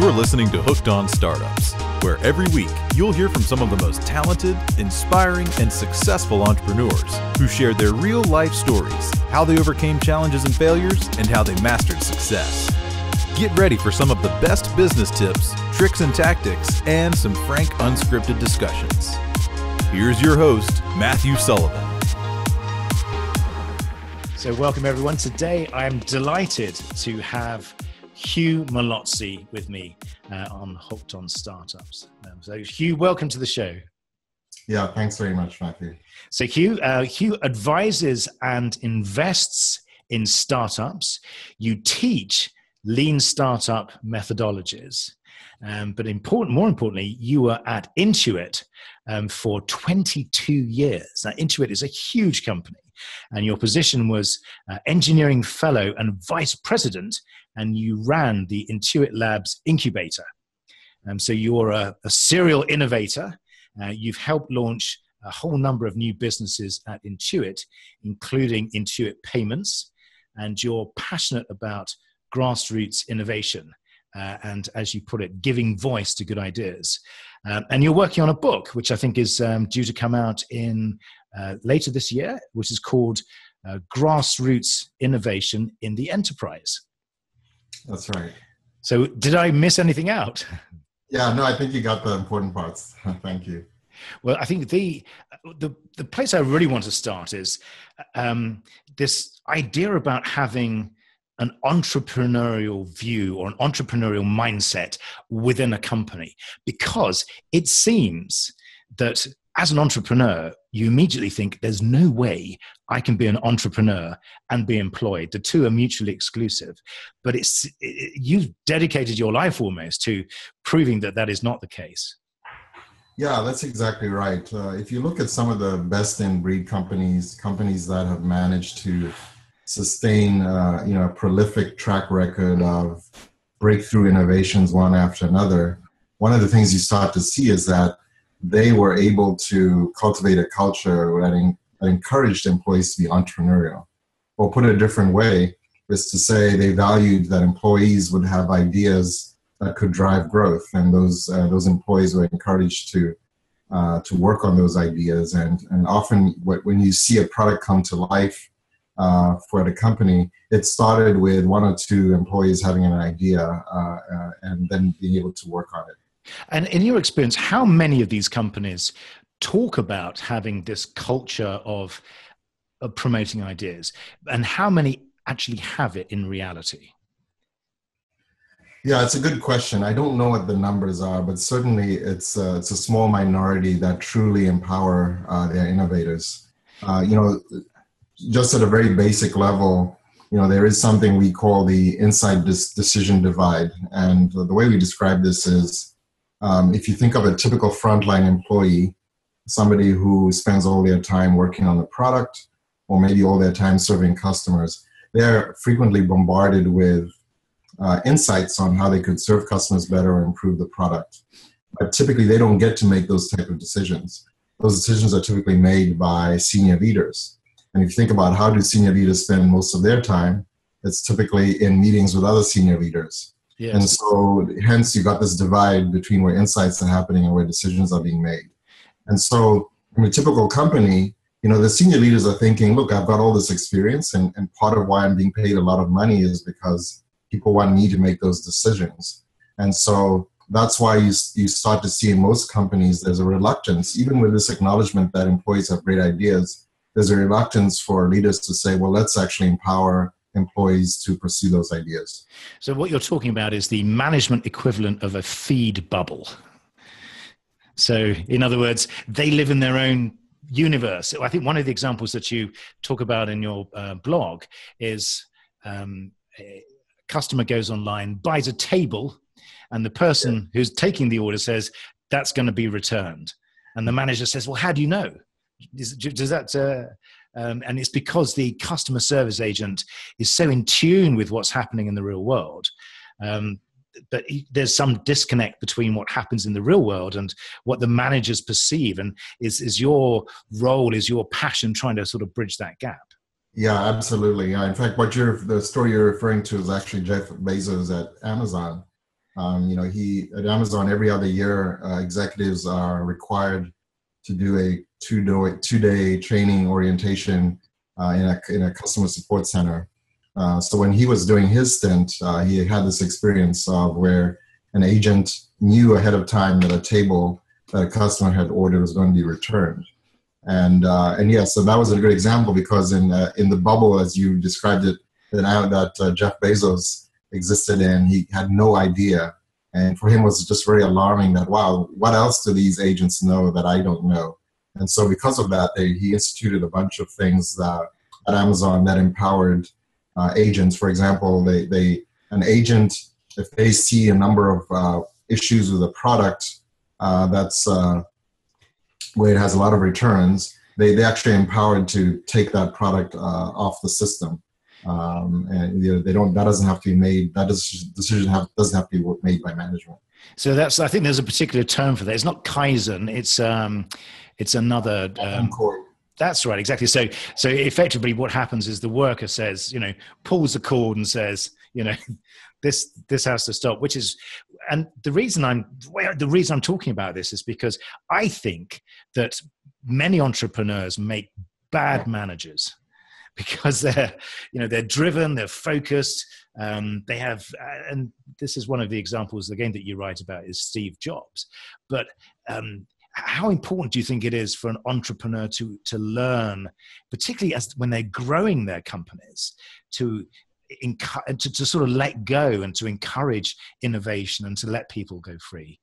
You're listening to Hooked on Startups, where every week you'll hear from some of the most talented, inspiring, and successful entrepreneurs who shared their real-life stories, how they overcame challenges and failures, and how they mastered success. Get ready for some of the best business tips, tricks and tactics, and some frank, unscripted discussions. Here's your host, Matthew Sullivan. So welcome everyone. Today I am delighted to have Hugh Molotsi with me on Hooked on Startups. So Hugh, welcome to the show. Yeah, thanks very much, Matthew. So Hugh advises and invests in startups. You teach Lean Startup Methodologies. But more importantly, you were at Intuit for 22 years. Now, Intuit is a huge company, and your position was engineering fellow and vice president, and you ran the Intuit Labs incubator. So you're a serial innovator. You've helped launch a whole number of new businesses at Intuit, including Intuit Payments, and you're passionate about grassroots innovation. And as you put it, giving voice to good ideas. And you're working on a book, which I think is due to come out in later this year, which is called Grassroots Innovation in the Enterprise. That's right. So did I miss anything out? Yeah, no, I think you got the important parts. Thank you. Well, I think the place I really want to start is this idea about having an entrepreneurial view or an entrepreneurial mindset within a company, because it seems that as an entrepreneur, you immediately think there's no way I can be an entrepreneur and be employed. The two are mutually exclusive, but you've dedicated your life almost to proving that that is not the case. Yeah, that's exactly right. If you look at some of the best in breed companies that have managed to sustain a prolific track record of breakthrough innovations one after another, one of the things you start to see is that they were able to cultivate a culture that encouraged employees to be entrepreneurial. Or put it a different way, is to say they valued that employees would have ideas that could drive growth, and those employees were encouraged to work on those ideas. And often when you see a product come to life for the company, it started with one or two employees having an idea and then being able to work on it. And in your experience, how many of these companies talk about having this culture of promoting ideas, and how many actually have it in reality? Yeah, it's a good question. I don't know what the numbers are, but certainly it's a small minority that truly empower their innovators. Just at a very basic level, there is something we call the insight decision divide. And the way we describe this is, if you think of a typical frontline employee, somebody who spends all their time working on the product, or maybe all their time serving customers, they're frequently bombarded with insights on how they could serve customers better or improve the product. But typically, they don't get to make those type of decisions. Those decisions are typically made by senior leaders. And if you think about how do senior leaders spend most of their time, it's typically in meetings with other senior leaders. Yes. And so hence you got this divide between where insights are happening and where decisions are being made. And so in a typical company, the senior leaders are thinking, look, I've got all this experience, and part of why I'm being paid a lot of money is because people want me to make those decisions. And so that's why you start to see in most companies, there's a reluctance, even with this acknowledgement that employees have great ideas, there's a reluctance for leaders to say, well, let's actually empower employees to pursue those ideas. So what you're talking about is the management equivalent of a feed bubble. So in other words, they live in their own universe. I think one of the examples that you talk about in your blog is a customer goes online, buys a table, and the person who's taking the order says, that's going to be returned. And the manager says, well, how do you know? Does that... and it's because the customer service agent is so in tune with what's happening in the real world. But there's some disconnect between what happens in the real world and what the managers perceive. And is your role, is your passion trying to sort of bridge that gap? Yeah, absolutely. In fact, the story you're referring to is actually Jeff Bezos at Amazon. At Amazon every other year, executives are required to do a two-day training orientation in a customer support center. So when he was doing his stint, he had this experience of where an agent knew ahead of time that a table that a customer had ordered was going to be returned. And so that was a good example, because in the bubble, as you described it, that Jeff Bezos existed in, he had no idea. And for him, it was just very alarming that, wow, what else do these agents know that I don't know? And so because of that, he instituted a bunch of things at Amazon that empowered agents. For example, an agent, if they see a number of issues with a product that's where it has a lot of returns, they actually empowered to take that product off the system. And that doesn't have to be made. That decision doesn't have to be made by management. So I think there's a particular term for that. It's not Kaizen. It's another. That's right, exactly. So effectively, what happens is the worker says, pulls the cord and says, this has to stop. And the reason I'm talking about this is because I think that many entrepreneurs make bad managers, because they're driven, they're focused, they have, and this is one of the examples again that you write about is Steve Jobs. But how important do you think it is for an entrepreneur to learn, particularly when they're growing their companies, to sort of let go and to encourage innovation and to let people go free?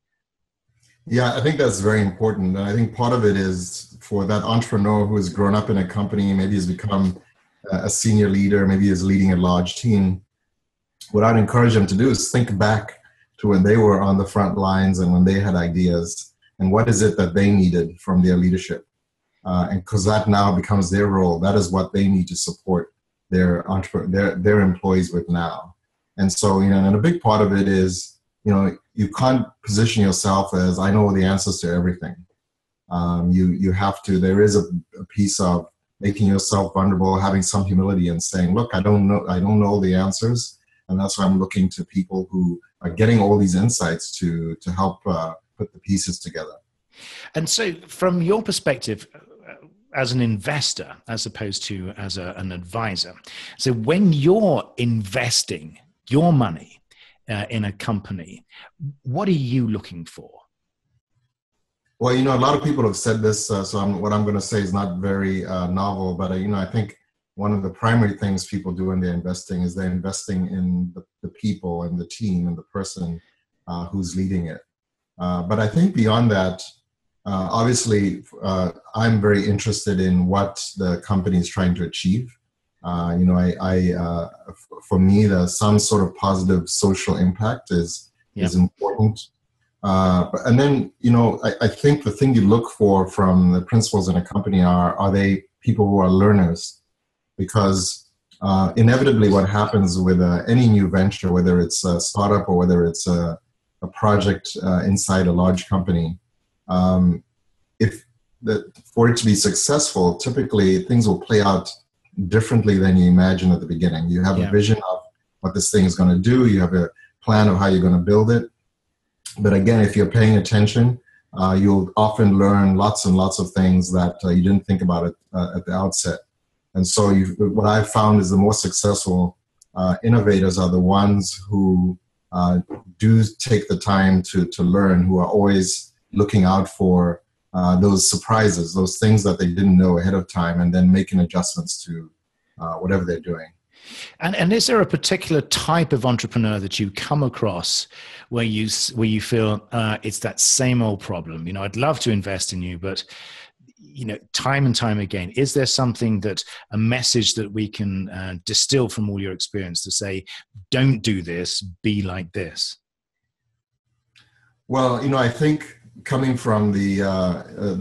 Yeah, I think that's very important. And I think part of it is for that entrepreneur who has grown up in a company, maybe has become a senior leader, maybe is leading a large team. What I'd encourage them to do is think back to when they were on the front lines and when they had ideas, and what is it that they needed from their leadership. And because that now becomes their role, that is what they need to support their employees with now. And so, and a big part of it is, you can't position yourself as, I know the answers to everything. You have to, there is a piece of making yourself vulnerable, having some humility and saying, look, I don't know the answers. And that's why I'm looking to people who are getting all these insights to help put the pieces together. And so from your perspective, as an investor, as opposed to as an advisor, so when you're investing your money in a company, what are you looking for? Well, a lot of people have said this, so what I'm going to say is not very novel, but I think one of the primary things people do when they're investing is they're investing in the people and the team and the person who's leading it. But I think beyond that, obviously, I'm very interested in what the company is trying to achieve. For me, some sort of positive social impact is important. And then, I think the thing you look for from the principals in a company are they people who are learners? Because inevitably what happens with any new venture, whether it's a startup or whether it's a project inside a large company, for it to be successful, typically things will play out differently than you imagine at the beginning. You have a vision of what this thing is going to do. You have a plan of how you're going to build it. But again, if you're paying attention, you'll often learn lots and lots of things that you didn't think about it at the outset. And so what I've found is the most successful innovators are the ones who do take the time to learn, who are always looking out for those surprises, those things that they didn't know ahead of time, and then making adjustments to whatever they're doing. And is there a particular type of entrepreneur that you come across where you feel it's that same old problem? I'd love to invest in you, but time and time again, is there a message that we can distill from all your experience to say, don't do this, be like this? Well, I think coming from the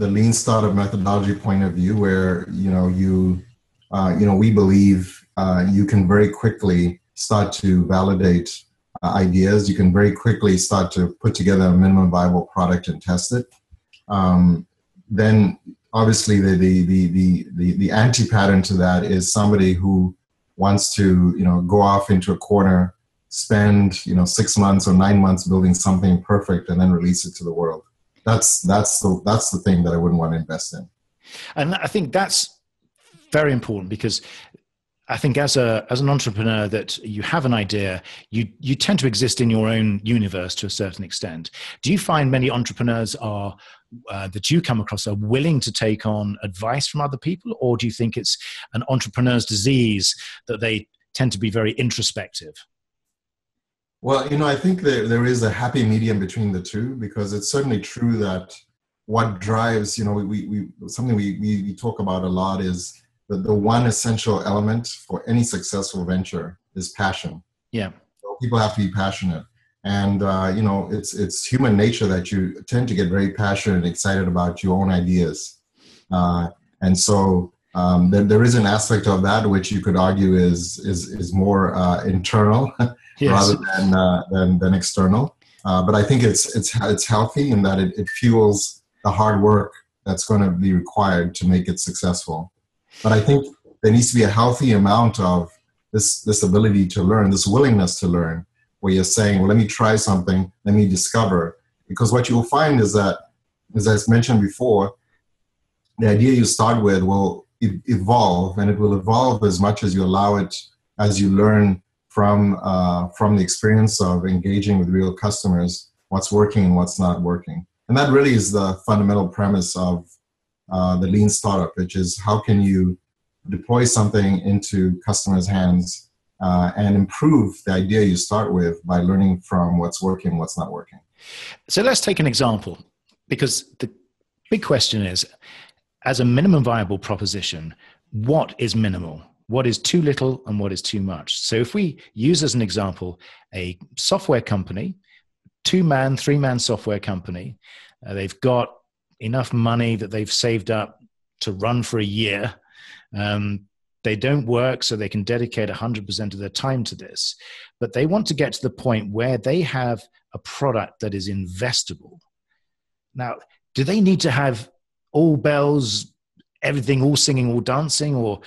Lean Startup Methodology point of view, where we believe you can very quickly start to validate ideas. You can very quickly start to put together a minimum viable product and test it. Then, obviously, the anti-pattern to that is somebody who wants to go off into a corner, spend 6 months or 9 months building something perfect and then release it to the world. That's the thing that I wouldn't want to invest in. And I think that's very important, because I think as an entrepreneur, that you have an idea, you tend to exist in your own universe to a certain extent. Do you find many entrepreneurs are that you come across are willing to take on advice from other people, or do you think it's an entrepreneur's disease that they tend to be very introspective? Well, I think there is a happy medium between the two, because it's certainly true that what drives, something we talk about a lot is that the one essential element for any successful venture is passion. Yeah. So people have to be passionate. And, it's human nature that you tend to get very passionate and excited about your own ideas. And so there is an aspect of that which you could argue is more internal rather than external. But I think it's healthy in that it fuels the hard work that's going to be required to make it successful. But I think there needs to be a healthy amount of this ability to learn, this willingness to learn, where you're saying, well, let me try something, let me discover. Because what you will find is that, as I mentioned before, the idea you start with will evolve, and it will evolve as much as you allow it, as you learn from the experience of engaging with real customers, what's working and what's not working. And that really is the fundamental premise of the Lean Startup, which is how can you deploy something into customers' hands and improve the idea you start with by learning from what's working, what's not working. So let's take an example, because the big question is, as a minimum viable proposition, what is minimal? What is too little and what is too much? So if we use as an example a software company, 2-man, 3-man software company, they've got enough money that they've saved up to run for a year. They don't work, so they can dedicate 100% of their time to this. But they want to get to the point where they have a product that is investable. Now, do they need to have all bells, everything, all singing, all dancing? Or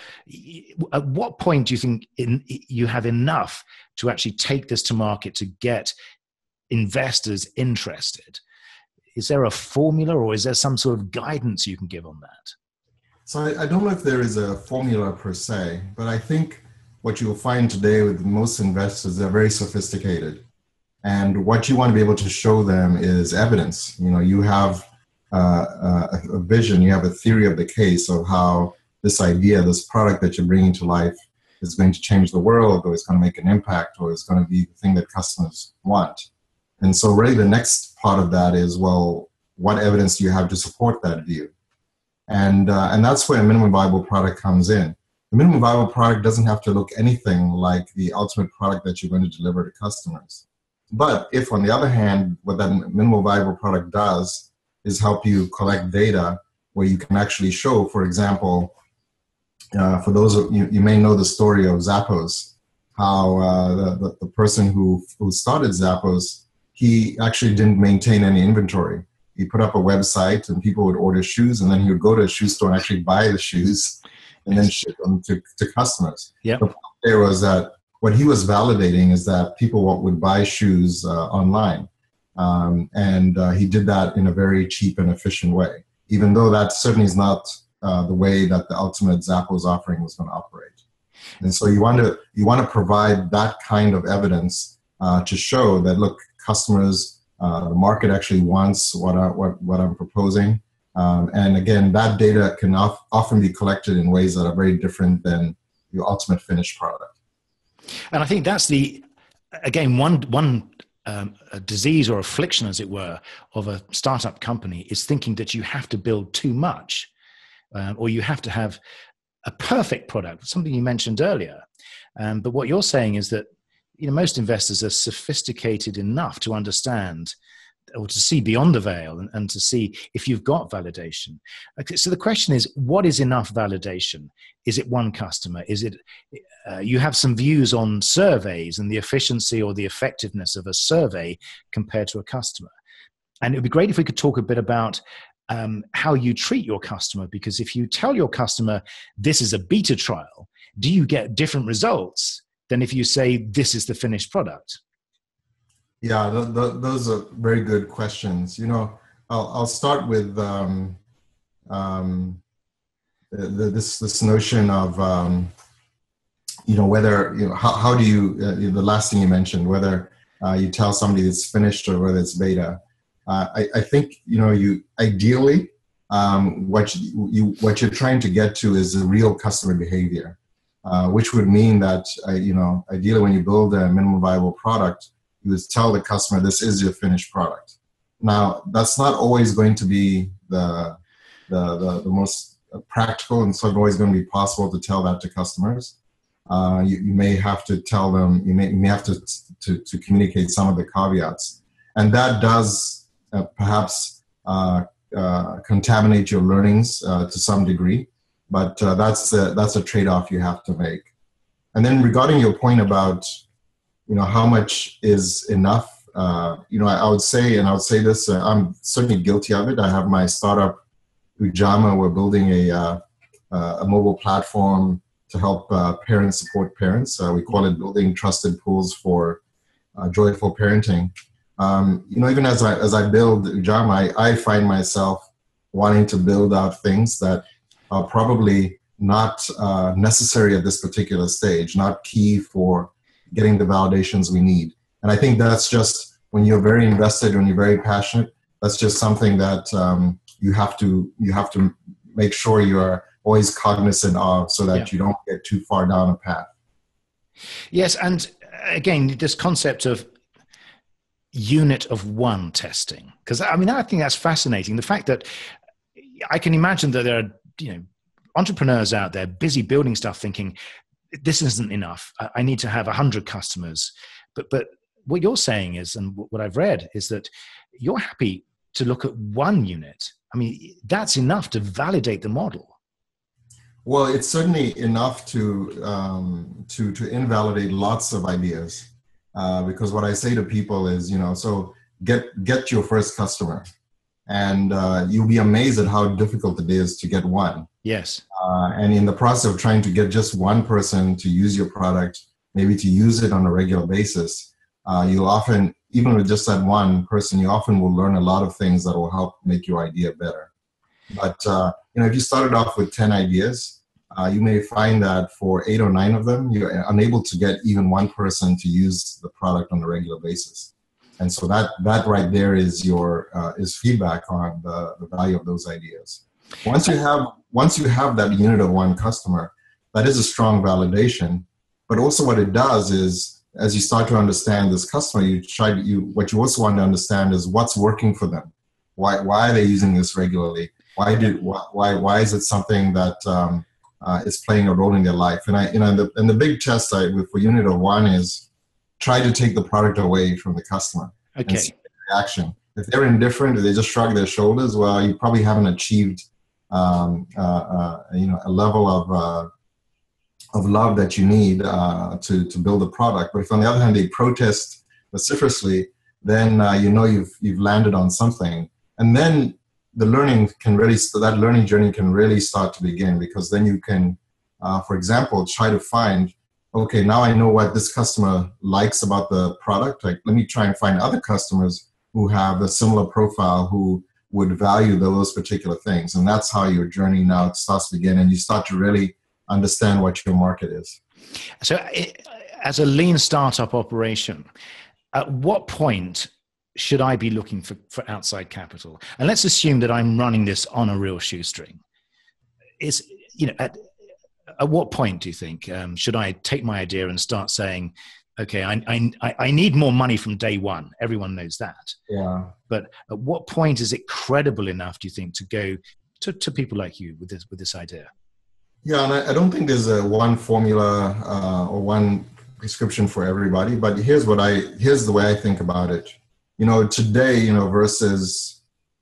at what point do you think you have enough to actually take this to market to get investors interested? Is there a formula, or is there some sort of guidance you can give on that? So I don't know if there is a formula per se, but I think what you will find today with most investors, they're very sophisticated. And what you want to be able to show them is evidence. You have a vision, you have a theory of the case of how this idea, this product that you're bringing to life is going to change the world, or it's going to make an impact, or it's going to be the thing that customers want. And so really the next part of that is, well, what evidence do you have to support that view? And that's where a minimum viable product comes in. The minimum viable product doesn't have to look anything like the ultimate product that you're going to deliver to customers. But if, on the other hand, what that minimum viable product does is help you collect data where you can actually show, for example, for those of you may know the story of Zappos, how the person who started Zappos, he actually didn't maintain any inventory. He put up a website and people would order shoes, and then he would go to a shoe store and actually buy the shoes and then ship them to customers. Yep. The point there was that what he was validating is that people would buy shoes online. And he did that in a very cheap and efficient way, even though that certainly is not the way that the ultimate Zappos offering was going to operate. And so you want to provide that kind of evidence to show that, look, customers, the market actually wants what I'm proposing. And again, that data can often be collected in ways that are very different than your ultimate finished product. And I think that's one disease or affliction, as it were, of a startup company is thinking that you have to build too much, or you have to have a perfect product, something you mentioned earlier. But what you're saying is that most investors are sophisticated enough to understand or to see beyond the veil and to see if you've got validation. Okay, so the question is, what is enough validation? Is it one customer? Is it you have some views on surveys and the efficiency or the effectiveness of a survey compared to a customer? And it would be great if we could talk a bit about how you treat your customer, because if you tell your customer this is a beta trial, do you get different results than if you say this is the finished product? Yeah, those are very good questions. I'll start with this notion of whether how do you the last thing you mentioned, whether you tell somebody it's finished or whether it's beta. I think you ideally what you're trying to get to is a real customer behavior, which would mean that ideally when you build a minimum viable product, you would tell the customer this is your finished product. Now that's not always going to be the most practical, and it's not always going to be possible to tell that to customers. You may have to tell them, you may have to communicate some of the caveats, and that does perhaps contaminate your learnings to some degree, but that's a trade-off you have to make. And then regarding your point about how much is enough, I would say, and I would say this, I'm certainly guilty of it. I have my startup Ujama. We're building a mobile platform to help parents support parents. We call it Building Trusted Pools for Joyful Parenting. Even as I build Ujama, I find myself wanting to build out things that are probably not necessary at this particular stage, not key for getting the validations we need. And I think that's just when you're very invested, when you're very passionate, that's just something that you have to make sure you're always cognizant of, so that you don't get too far down a path. Yes, and again, this concept of unit of one testing, because I think that's fascinating. The fact that I can imagine that there are entrepreneurs out there busy building stuff, thinking this isn't enough. I need to have 100 customers. But what you're saying is, and what I've read is that you're happy to look at one unit. That's enough to validate the model. Well, it's certainly enough to invalidate lots of ideas, because what I say to people is, so get your first customer, and you'll be amazed at how difficult it is to get one. Yes. And in the process of trying to get just one person to use your product, maybe to use it on a regular basis, you'll often, even with just that one person, you often will learn a lot of things that will help make your idea better. But if you started off with 10 ideas, you may find that for 8 or 9 of them, you're unable to get even one person to use the product on a regular basis. And so that right there is is feedback on the value of those ideas. Once you have that unit of one customer, that is a strong validation. But also what it does is, as you start to understand this customer, what you also want to understand is what's working for them. Why are they using this regularly? Why is it something that is playing a role in their life? And the big test for unit of one is try to take the product away from the customer. Okay. And see their reaction. If they're indifferent, if they just shrug their shoulders, well, you probably haven't achieved a level of love that you need to build a product. But if on the other hand they protest vociferously, then you've landed on something, and then the that learning journey can really start to begin, because then you can, for example, try to find, okay, now I know what this customer likes about the product. Like, let me try and find other customers who have a similar profile who would value those particular things. And that's how your journey now starts to begin, and you start to really understand what your market is. So as a lean startup operation, at what point should I be looking for outside capital? And let's assume that I'm running this on a real shoestring. At what point do you think should I take my idea and start saying, okay, I need more money from day one? Everyone knows that. Yeah. But at what point is it credible enough, do you think, to go to people like you with this idea? Yeah, and I don't think there's a one formula or one prescription for everybody. But here's the way I think about it. Today, versus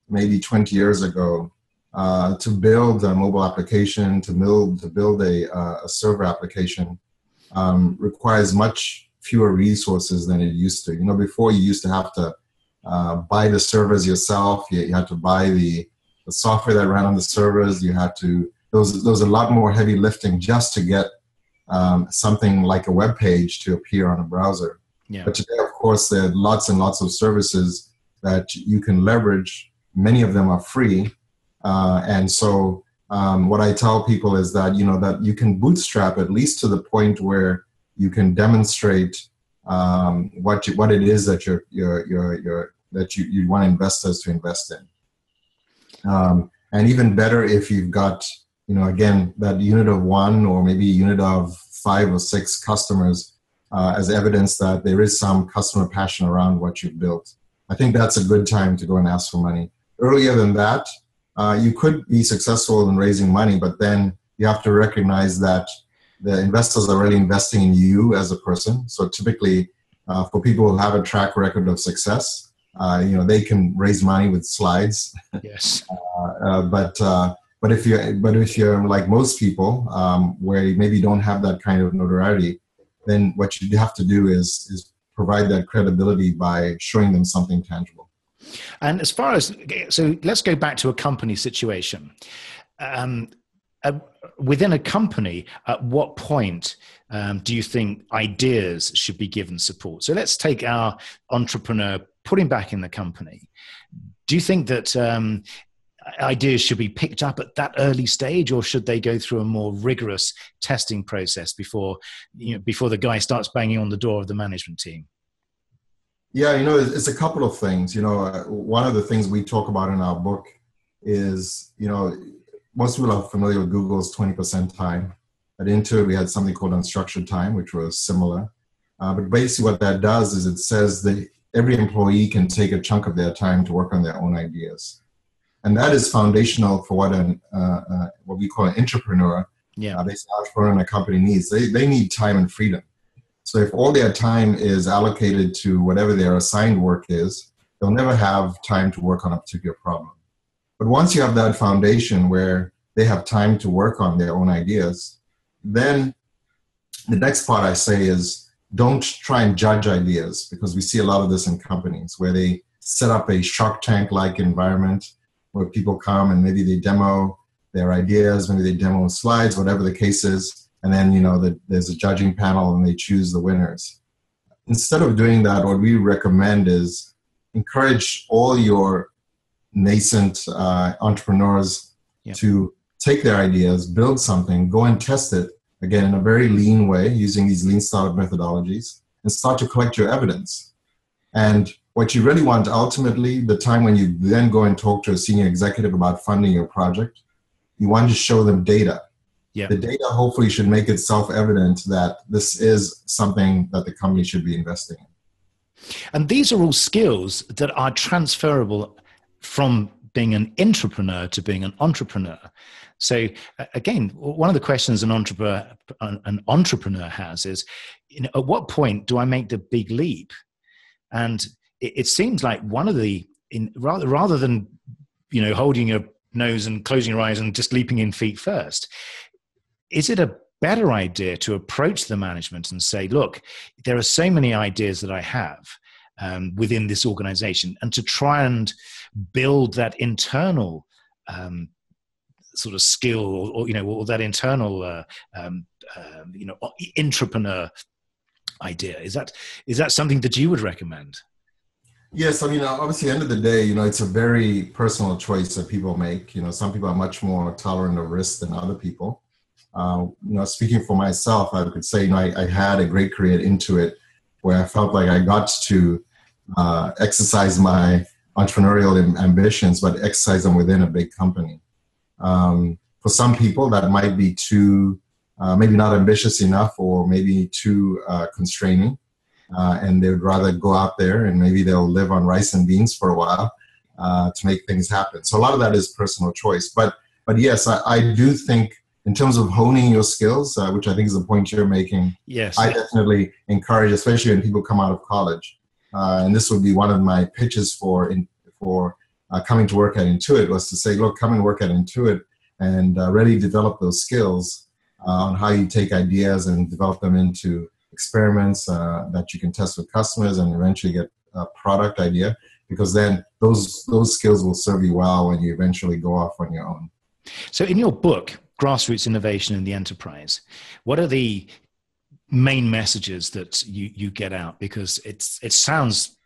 maybe 20 years ago, to build a mobile application, to build a server application, requires much fewer resources than it used to. Before, you used to have to buy the servers yourself. You had to buy the software that ran on the servers. There was a lot more heavy lifting just to get something like a web page to appear on a browser. Yeah. But today, of course, there are lots and lots of services that you can leverage. Many of them are free. And so what I tell people is that, that you can bootstrap at least to the point where you can demonstrate what it is that you want investors to invest in. And even better if you've got, again, that unit of one or maybe a unit of 5 or 6 customers as evidence that there is some customer passion around what you've built. I think that's a good time to go and ask for money. Earlier than that, you could be successful in raising money, but then you have to recognize that the investors are really investing in you as a person. So typically, for people who have a track record of success, they can raise money with slides. Yes. But if you're like most people, where you maybe don't have that kind of notoriety, then what you have to do is provide that credibility by showing them something tangible. And as far as, so let's go back to a company situation. Within a company, at what point do you think ideas should be given support? So let's take our entrepreneur, put him back in the company. Do you think that ideas should be picked up at that early stage, or should they go through a more rigorous testing process before the guy starts banging on the door of the management team? Yeah, it's a couple of things. One of the things we talk about in our book is, most people are familiar with Google's 20% time. At Intuit, we had something called unstructured time, which was similar. But basically what that does is it says that every employee can take a chunk of their time to work on their own ideas. And that is foundational for what we call an entrepreneur, basically entrepreneur in a company needs. They need time and freedom. So if all their time is allocated to whatever their assigned work is, they'll never have time to work on a particular problem. But once you have that foundation where they have time to work on their own ideas, then the next part I say is don't try and judge ideas, because we see a lot of this in companies where they set up a Shark Tank-like environment where people come and maybe they demo their ideas, maybe they demo slides, whatever the case is, and then there's a judging panel and they choose the winners. Instead of doing that, what we recommend is encourage all your nascent entrepreneurs to take their ideas, build something, go and test it, again, in a very lean way, using these Lean Startup Methodologies, and start to collect your evidence. And what you really want ultimately, the time when you then go and talk to a senior executive about funding your project, you want to show them data. Yeah. The data hopefully should make it self-evident that this is something that the company should be investing in. And these are all skills that are transferable from being an intrapreneur to being an entrepreneur. So again, one of the questions an entrepreneur has is, at what point do I make the big leap? And it seems like one of the, rather than holding your nose and closing your eyes and just leaping in feet first, is it a better idea to approach the management and say, look, there are so many ideas that I have within this organization, and to try and build that internal sort of skill or that internal intrapreneur idea? Is that something that you would recommend? Yes, obviously, at the end of the day, it's a very personal choice that people make. Some people are much more tolerant of risk than other people. Speaking for myself, I could say, I had a great career at Intuit where I felt like I got to exercise my entrepreneurial ambitions, but exercise them within a big company. For some people, that might be too, maybe not ambitious enough, or maybe too constraining. And they would rather go out there and maybe they'll live on rice and beans for a while to make things happen. So a lot of that is personal choice. But yes, I do think in terms of honing your skills, which I think is the point you're making, yes, I definitely encourage, especially when people come out of college. And this would be one of my pitches for coming to work at Intuit, was to say, look, come and work at Intuit and really develop those skills on how you take ideas and develop them into experiments that you can test with customers and eventually get a product idea, because then those skills will serve you well when you eventually go off on your own. So in your book, grassroots innovation in the enterprise. What are the main messages that you get out? Because it sounds,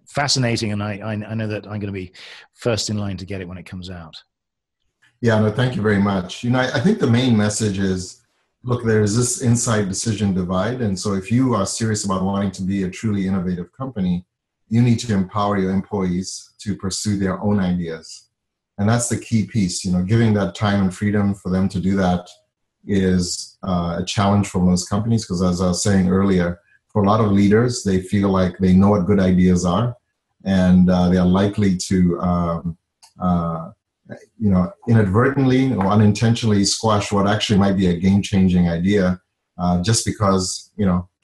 fascinating, and I know that I'm going to be first in line to get it when it comes out. Yeah, no, thank you very much. I think the main message is, look, there's this inside decision divide. And so if you are serious about wanting to be a truly innovative company, you need to empower your employees to pursue their own ideas. And that's the key piece. Giving that time and freedom for them to do that is a challenge for most companies, because as I was saying earlier, for a lot of leaders, they feel like they know what good ideas are, and they are likely to inadvertently or unintentionally squash what actually might be a game-changing idea, just because,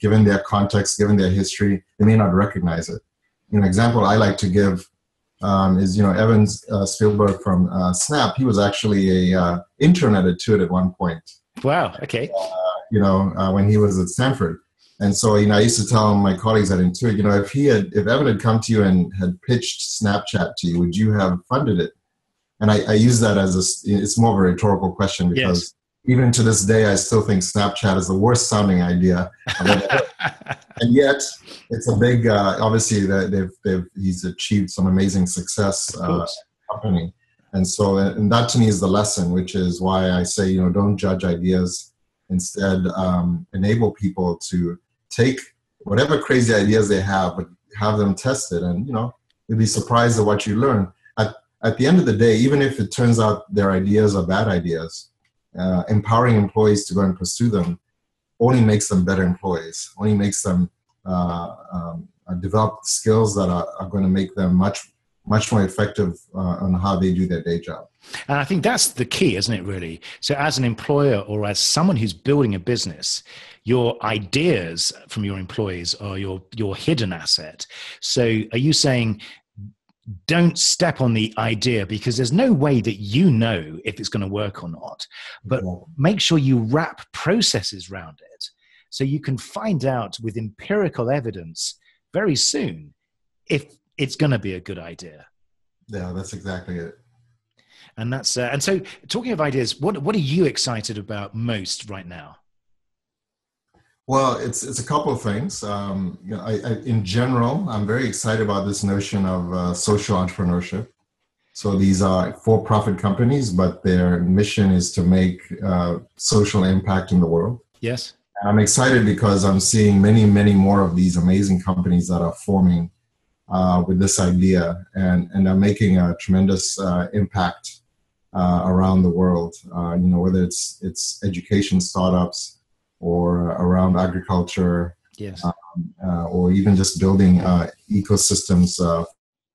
given their context, given their history, they may not recognize it. Example I like to give is, Evan Spielberg from Snap. He was actually a intern at Intuit at one point. Wow. Okay. When he was at Stanford. And so, I used to tell my colleagues at Intuit, if Evan had come to you and had pitched Snapchat to you, would you have funded it? And I use that as it's more of a rhetorical question, because even to this day, I still think Snapchat is the worst sounding idea I've ever heard. And yet, it's a big, obviously, he's achieved some amazing success company. And so, and that to me is the lesson, which is why I say, don't judge ideas. Instead, enable people to take whatever crazy ideas they have, but have them tested. And, you'll be surprised at what you learn. At the end of the day, even if it turns out their ideas are bad ideas, empowering employees to go and pursue them only makes them better employees, only makes them develop skills that are going to make them much more effective on how they do their day job. And I think that's the key, isn't it, really? So as an employer or as someone who's building a business, your ideas from your employees are your hidden asset. So are you saying, don't step on the idea, because there's no way that if it's going to work or not, but make sure you wrap processes around it so you can find out with empirical evidence very soon if it's going to be a good idea. Yeah, that's exactly it. And that's and so talking of ideas, what are you excited about most right now? Well, it's a couple of things. In general, I'm very excited about this notion of social entrepreneurship. So these are for-profit companies, but their mission is to make social impact in the world. Yes. And I'm excited because I'm seeing many, many more of these amazing companies that are forming with this idea, and are making a tremendous impact around the world. Whether it's education startups, or around agriculture, yes, or even just building ecosystems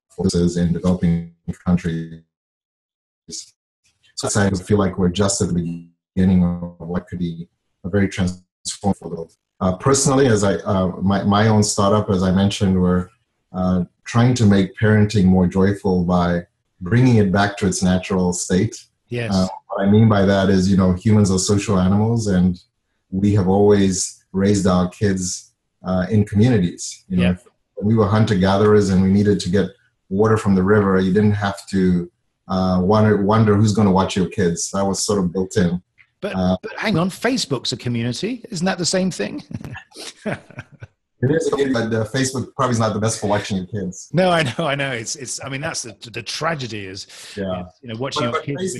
forces in developing countries. So I feel like we're just at the beginning of what could be a very transformative world. Personally, as my own startup, as I mentioned, we're trying to make parenting more joyful by bringing it back to its natural state. Yes. What I mean by that is, humans are social animals, and we have always raised our kids in communities. When we were hunter-gatherers and we needed to get water from the river, you didn't have to wonder who's going to watch your kids. That was sort of built in. But hang on, Facebook's a community. Isn't that the same thing? It is, but Facebook probably is not the best for watching your kids. No, I know. It's. I mean, that's the tragedy is, watching your kids.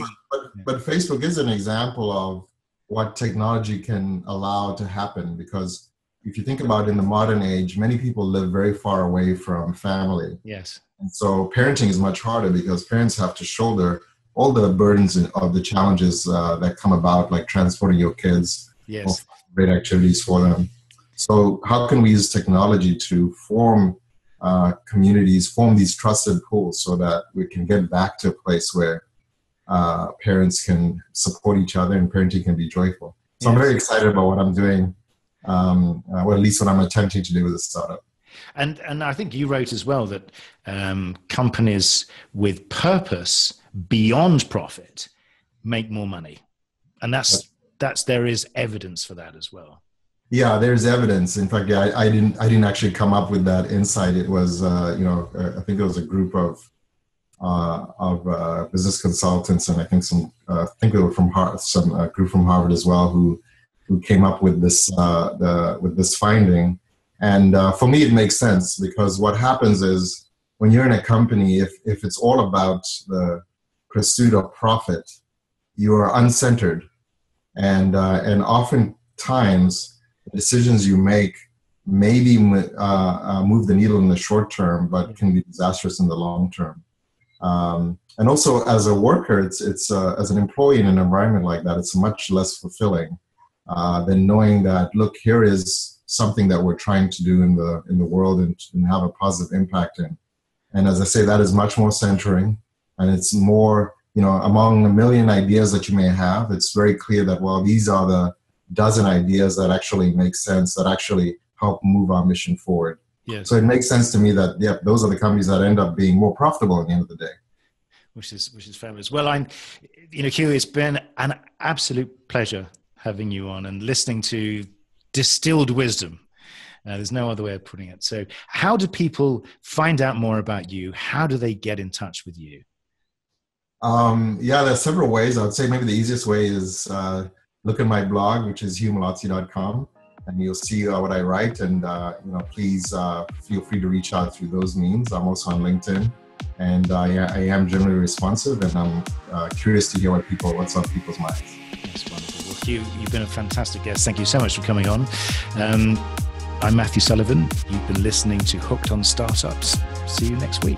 But Facebook is an example of what technology can allow to happen, because if you think about it, in the modern age, many people live very far away from family. Yes. And so parenting is much harder because parents have to shoulder all the burdens of the challenges that come about, like transporting your kids, yes, great activities for them. So how can we use technology to form communities, form these trusted pools so that we can get back to a place where parents can support each other and parenting can be joyful. So yes. I'm very excited about what I'm doing, or at least what I'm attempting to do with the startup. And I think you wrote as well that companies with purpose beyond profit make more money, and that's there is evidence for that as well. Yeah, there's evidence. In fact, I didn't actually come up with that insight. It was I think it was a group of business consultants, and I think I think they were from some group from Harvard as well, who came up with this with this finding. And for me, it makes sense, because what happens is when you're in a company, if it's all about the pursuit of profit, you are uncentered, and oftentimes the decisions you make maybe move the needle in the short term, but can be disastrous in the long term. And also, as a worker, it's as an employee in an environment like that, it's much less fulfilling than knowing that, look, here is something that we're trying to do in the world and have a positive impact in. And as I say, that is much more centering, and it's more, among a million ideas that you may have, it's very clear that, well, these are the dozen ideas that actually make sense, that actually help move our mission forward. Yes. So it makes sense to me that, those are the companies that end up being more profitable at the end of the day. Which is fabulous. Well, Hugh, it's been an absolute pleasure having you on and listening to distilled wisdom. There's no other way of putting it. So how do people find out more about you? How do they get in touch with you? There's several ways. I would say maybe the easiest way is look at my blog, which is hughmolotsi.com, and you'll see what I write. And please feel free to reach out through those means. I'm also on LinkedIn, and I am generally responsive, and I'm curious to hear what's on people's minds. That's wonderful. Well, Hugh, you've been a fantastic guest. Thank you so much for coming on. I'm Matthew Sullivan. You've been listening to Hooked on Startups. See you next week.